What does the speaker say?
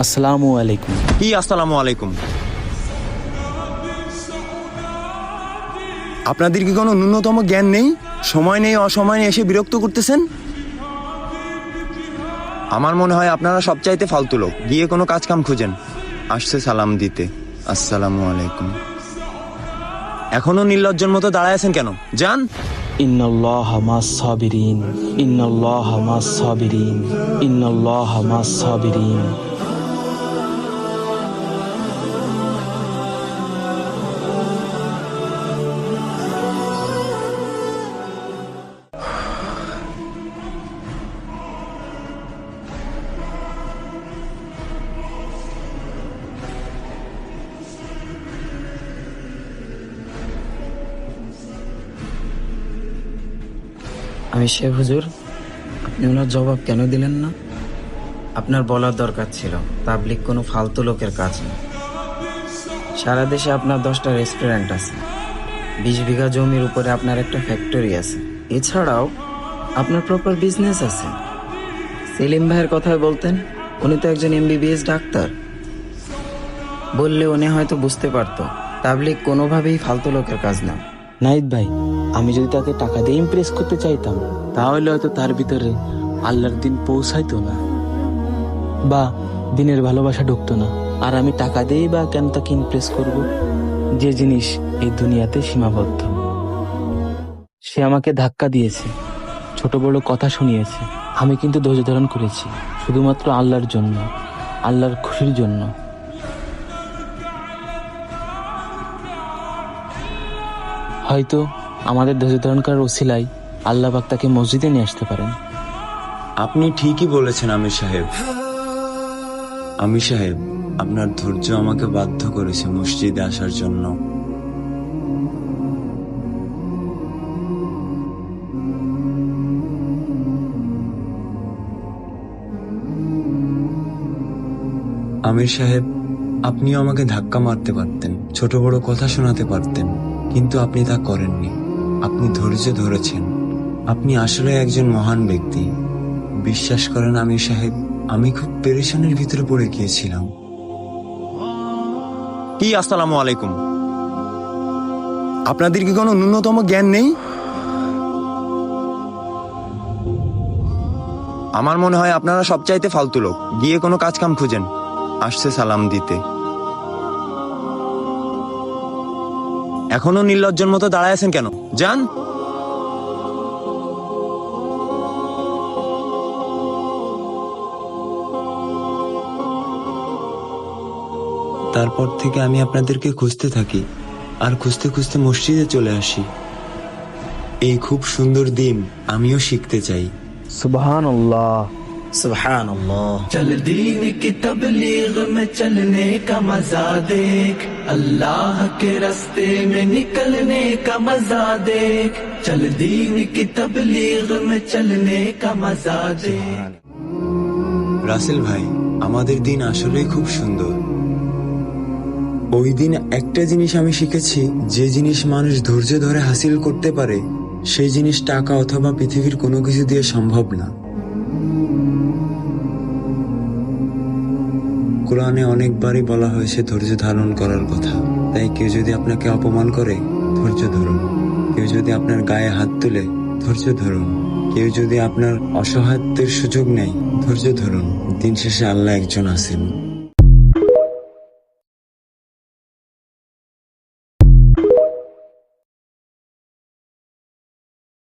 আসসালামু আলাইকুম। কি আসসালামু আলাইকুম? আপনাদের কি কোনো ন্যূনতম জ্ঞান নেই? সময় নেই, অসময় নেই, এসে বিরক্ত করতেছেন। আমার মনে হয় আপনারা সবচাইতে ফালতু লোক। গিয়ে কোনো কাজ কাম খুঁজেন। আসছে সালাম দিতে। আসসালামু আলাইকুম। এখনো নির্লজ্জের মতো দাঁড়ায় আছেন কেন? যান। ইন্নাল্লাহা মাস সাবিরিন, ইন্নাল্লাহা মাস সাবিরিন, ইন্নাল্লাহা মাস সাবিরিন। আমি শেখ হুজুর, আপনি ওনার জবাব কেন দিলেন না? আপনার বলার দরকার ছিল তাবলিগ কোনো ফালতু লোকের কাজ না। সারা দেশে আপনার 10টা রেস্টুরেন্ট আছে, 20 বিঘা জমির উপরে আপনার একটা ফ্যাক্টরি আছে, এছাড়াও আপনার প্রপার বিজনেস আছে। সেলিম ভাইয়ের কথাই বলতেন, উনি তো একজন MBBS ডাক্তার। বললে উনি হয়তো বুঝতে পারতো তাবলিগ কোনোভাবেই ফালতু লোকের কাজ না। নাহিদ ভাই, আমি যদি তাকে টাকা দিয়ে ইমপ্রেস করতে চাইতাম, তাহলে হয়তো তার ভিতরে আল্লাহর দিন পৌঁছাইতো না, বা দিনের ভালোবাসা ঢুকতো না। আর আমি টাকা দিয়েই বা কেন তাকে ইমপ্রেস করব, যে জিনিস এই দুনিয়াতে সীমাবদ্ধ। সে আমাকে ধাক্কা দিয়েছে, ছোট বড় কথা শুনিয়েছে, আমি কিন্তু ধৈর্য ধারণ করেছি, শুধুমাত্র আল্লাহর জন্য, আল্লাহর খুশির জন্য। হয়তো আমাদের ধৈর্য ধারণ করার ওসিলায় আল্লাহ পাক তাকে মসজিদে নিয়ে আসতে পারেন। আপনি ঠিকই বলেছেন আমির সাহেব। আমির সাহেব, আপনার ধৈর্য আমাকে বাধ্য করেছে মসজিদে আসার জন্য। আমির সাহেব, আপনিও আমাকে ধাক্কা মারতে পারতেন, ছোট বড় কথা শোনাতে পারতেন, কিন্তু আপনি তা করেননি। আপনি ধৈর্য ধরেছেন। আপনি আসলে একজন মহান ব্যক্তি। বিশ্বাস করেন আমির সাহেব, আমি খুব পেরেশানির ভিতরে পড়ে গিয়েছিলাম। কি আসসালামু আলাইকুম? আপনাদের কি কোনো ন্যূনতম জ্ঞান নেই? আমার মনে হয় আপনারা সবচাইতে ফালতু লোক। গিয়ে কোনো কাজ কাম খুঁজেন। আসছে সালাম দিতে। এখনো নির্লজ্জের মতো দাঁড়ায় আছেন কেন? যান। তারপর থেকে আমি আপনাদেরকে খুঁজতে থাকি, আর খুঁজতে খুঁজতে মসজিদে চলে আসি। এই খুব সুন্দর দিন আমিও শিখতে চাই। সুবহানাল্লাহ। সুবহানাল্লাহ। चल दीन की तबलीग में चलने का मजा देख, अल्लाह के रास्ते में निकलने का मजा देख, चल दीन की तबलीग में चलने का मजा देख। রাসেল ভাই, আমাদের দিন আসলেই খুব সুন্দর। ওই দিন একটা জিনিস আমি শিখেছি, যে জিনিস মানুষ ধৈর্য ধরে হাসিল করতে পারে, সেই জিনিস টাকা অথবা পৃথিবীর কোনো কিছু দিয়ে সম্ভব না। কোরআনে অনেকবারই বলা হয়েছে ধৈর্য ধারণ করার কথা। তাই কেউ যদি আপনাকে অপমান করে, ধৈর্য ধরুন। কেউ যদি আপনার গায়ে হাত তুলে, ধৈর্য ধরুন। কেউ যদি আপনার অসহায়ত্বের সুযোগ নেয়, ধৈর্য ধরুন। দিন শেষে আল্লাহ একজন আছেন।